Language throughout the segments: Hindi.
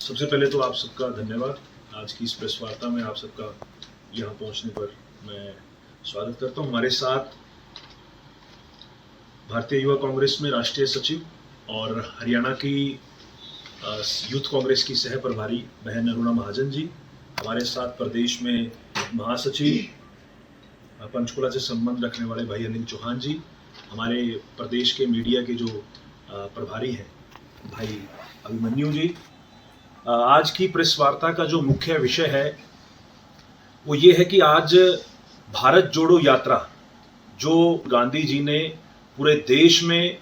सबसे पहले तो आप सबका धन्यवाद। आज की इस प्रेस वार्ता में आप सबका यहाँ पहुँचने पर मैं स्वागत करता हूँ। हमारे साथ भारतीय युवा कांग्रेस में राष्ट्रीय सचिव और हरियाणा की यूथ कांग्रेस की सह प्रभारी बहन अरुणा महाजन जी, हमारे साथ प्रदेश में महासचिव पंचकुला से संबंध रखने वाले भाई अनिल चौहान जी, हमारे प्रदेश के मीडिया के जो प्रभारी हैं भाई अभिमन्यु जी। आज की प्रेस वार्ता का जो मुख्य विषय है वो ये है कि आज भारत जोड़ो यात्रा जो गांधी जी ने पूरे देश में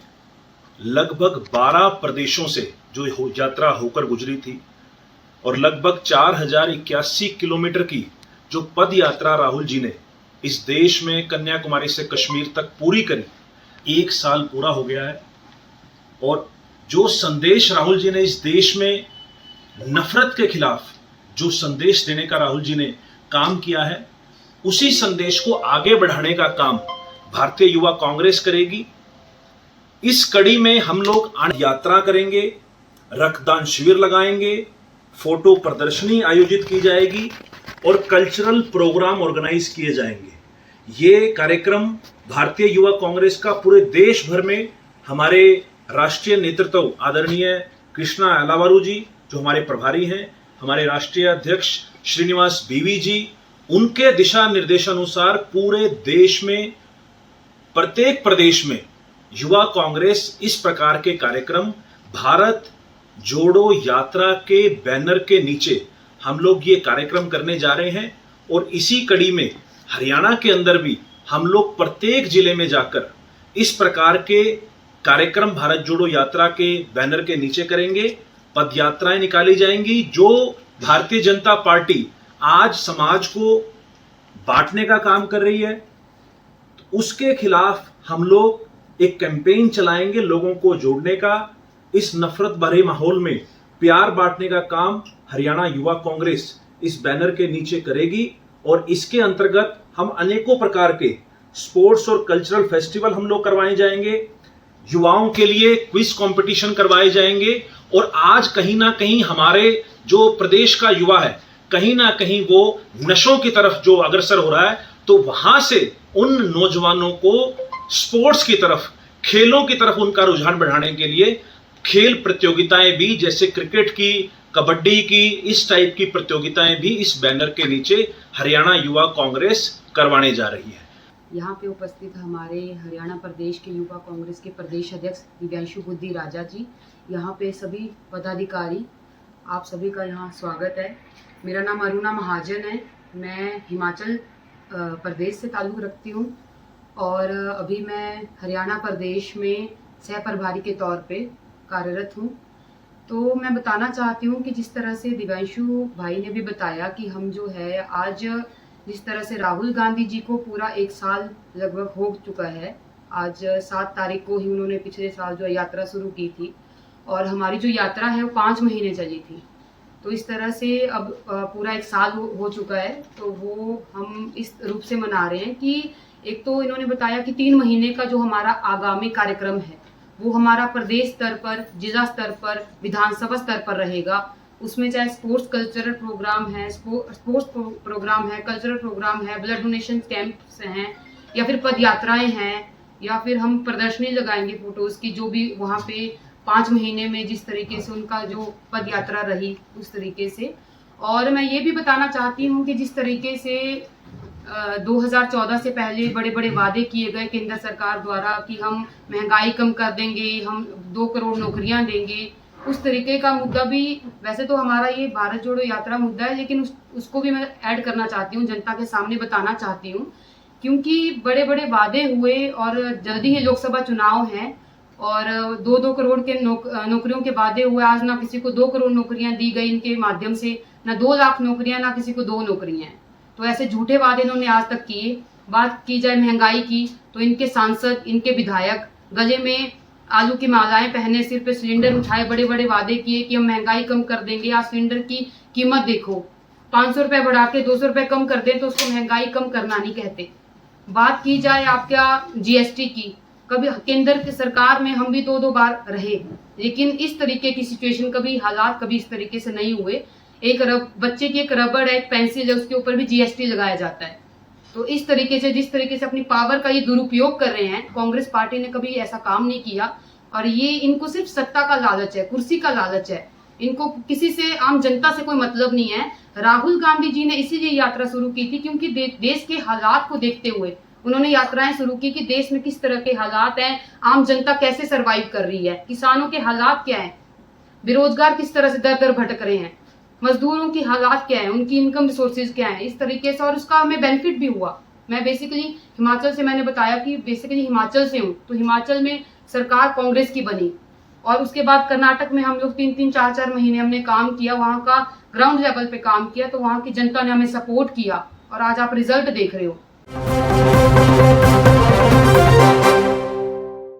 लगभग 12 प्रदेशों से जो यात्रा होकर गुजरी थी और लगभग 4081 किलोमीटर की जो पद यात्रा राहुल जी ने इस देश में कन्याकुमारी से कश्मीर तक पूरी करी, 1 साल पूरा हो गया है। और जो संदेश राहुल जी ने इस देश में नफरत के खिलाफ जो संदेश देने का राहुल जी ने काम किया है, उसी संदेश को आगे बढ़ाने का काम भारतीय युवा कांग्रेस करेगी। इस कड़ी में हम लोग यात्रा करेंगे, रक्तदान शिविर लगाएंगे, फोटो प्रदर्शनी आयोजित की जाएगी और कल्चरल प्रोग्राम ऑर्गेनाइज किए जाएंगे। ये कार्यक्रम भारतीय युवा कांग्रेस का पूरे देश भर में हमारे राष्ट्रीय नेतृत्व आदरणीय कृष्णा अलावारू जी जो हमारे प्रभारी हैं, हमारे राष्ट्रीय अध्यक्ष श्रीनिवास बीवी जी, उनके दिशा निर्देशानुसार पूरे देश में प्रत्येक प्रदेश में युवा कांग्रेस इस प्रकार के कार्यक्रम भारत जोड़ो यात्रा के बैनर के नीचे हम लोग ये कार्यक्रम करने जा रहे हैं। और इसी कड़ी में हरियाणा के अंदर भी हम लोग प्रत्येक जिले में जाकर इस प्रकार के कार्यक्रम भारत जोड़ो यात्रा के बैनर के नीचे करेंगे। पद यात्राएं निकाली जाएंगी। जो भारतीय जनता पार्टी आज समाज को बांटने का काम कर रही है, तो उसके खिलाफ हम लोग एक कैंपेन चलाएंगे, लोगों को जोड़ने का। इस नफरत भरे माहौल में प्यार बांटने का काम हरियाणा युवा कांग्रेस इस बैनर के नीचे करेगी। और इसके अंतर्गत हम अनेकों प्रकार के स्पोर्ट्स और कल्चरल फेस्टिवल हम लोग करवाए जाएंगे, युवाओं के लिए क्विज कंपटीशन करवाए जाएंगे। और आज कहीं ना कहीं हमारे जो प्रदेश का युवा है, कहीं ना कहीं वो नशों की तरफ जो अग्रसर हो रहा है, तो वहां से उन नौजवानों को स्पोर्ट्स की तरफ, खेलों की तरफ उनका रुझान बढ़ाने के लिए खेल प्रतियोगिताएं भी, जैसे क्रिकेट की, कबड्डी की, इस टाइप की प्रतियोगिताएं भी इस बैनर के नीचे हरियाणा युवा कांग्रेस करवाने जा रही है। यहाँ पे उपस्थित हमारे हरियाणा प्रदेश के युवा कांग्रेस के प्रदेश अध्यक्ष दिव्यांशु बुद्धि राजा जी, यहाँ पे सभी पदाधिकारी, आप सभी का यहाँ स्वागत है। मेरा नाम अरुणा महाजन है, मैं हिमाचल प्रदेश से ताल्लुक़ रखती हूँ और अभी मैं हरियाणा प्रदेश में सह प्रभारी के तौर पे कार्यरत हूँ। तो मैं बताना चाहती हूँ कि जिस तरह से दिव्यांशु भाई ने भी बताया कि हम जो है आज जिस तरह से राहुल गांधी जी को पूरा 1 साल लगभग हो चुका है, आज 7 तारीख को ही उन्होंने पिछले साल जो यात्रा शुरू की थी और हमारी जो यात्रा है वो 5 महीने चली थी। तो इस तरह से अब पूरा 1 साल हो चुका है, तो वो हम इस रूप से मना रहे हैं कि एक तो इन्होंने बताया कि 3 महीने का जो हमारा आगामी कार्यक्रम है वो हमारा प्रदेश स्तर पर, जिला स्तर पर, विधानसभा स्तर पर रहेगा। उसमें चाहे स्पोर्ट्स कल्चरल प्रोग्राम है, स्पोर्ट्स प्रोग्राम है, कल्चरल प्रोग्राम है, ब्लड डोनेशन कैंप्स हैं, या फिर पद यात्राएं हैं, या फिर हम प्रदर्शनी लगाएंगे फोटोज की, जो भी वहाँ पे 5 महीने में जिस तरीके से उनका जो पद यात्रा रही उस तरीके से। और मैं ये भी बताना चाहती हूँ कि जिस तरीके से 2014 से पहले बड़े बड़े वादे किए गए केंद्र सरकार द्वारा कि हम महंगाई कम कर देंगे, हम 2 करोड़ नौकरियां देंगे, उस तरीके का मुद्दा भी, वैसे तो हमारा ये भारत जोड़ो यात्रा मुद्दा है, लेकिन उसको भी मैं ऐड करना चाहती हूँ, जनता के सामने बताना चाहती हूँ, क्योंकि बड़े बड़े वादे हुए और जल्दी ही लोकसभा चुनाव हैं और 2-2 करोड़ के नौकरियों के वादे हुए। आज ना किसी को 2 करोड़ नौकरियां दी गई इनके माध्यम से, ना 2 लाख नौकरियां, ना किसी को 2 नौकरियां। तो ऐसे झूठे वादे इन्होंने आज तक किए। बात की जाए महंगाई की, तो इनके सांसद, इनके विधायक गले में आलू की मालाएं पहने, सिर पे सिलेंडर उठाए, बड़े बड़े वादे किए कि हम महंगाई कम कर देंगे। आज सिलेंडर की कीमत देखो, 500 रुपए बढ़ा के 200 रुपए कम कर दे तो उसको महंगाई कम करना नहीं कहते। बात की जाए आपका जीएसटी की, कभी केंद्र की सरकार में हम भी 2-2 बार रहे, लेकिन इस तरीके की सिचुएशन कभी हालात कभी इस तरीके से नहीं हुए। बच्चे की एक रबड़ है, एक पेंसिल है, उसके ऊपर भी जीएसटी लगाया जाता है। तो इस तरीके से जिस तरीके से अपनी पावर का ये दुरुपयोग कर रहे हैं, कांग्रेस पार्टी ने कभी ऐसा काम नहीं किया। और ये इनको सिर्फ सत्ता का लालच है, कुर्सी का लालच है, इनको किसी से आम जनता से कोई मतलब नहीं है। राहुल गांधी जी ने इसीलिए यात्रा शुरू की थी क्योंकि देश के हालात को देखते हुए उन्होंने यात्राएं शुरू की कि देश में किस तरह के हालात हैं, आम जनता कैसे सरवाइव कर रही है, किसानों के हालात क्या हैं, बेरोजगार किस तरह से दर दर भटक रहे हैं, मजदूरों की हालात क्या है, उनकी इनकम रिसोर्सेज क्या है, इस तरीके से। और उसका हमें बेनिफिट भी हुआ। मैं बेसिकली हिमाचल से, मैंने बताया कि बेसिकली हिमाचल से हूँ, तो हिमाचल में सरकार कांग्रेस की बनी और उसके बाद कर्नाटक में हम लोग 3-3, 4-4 महीने हमने काम किया, वहाँ का ग्राउंड लेवल पे काम किया, तो वहाँ की जनता ने हमें सपोर्ट किया और आज आप रिजल्ट देख रहे हो।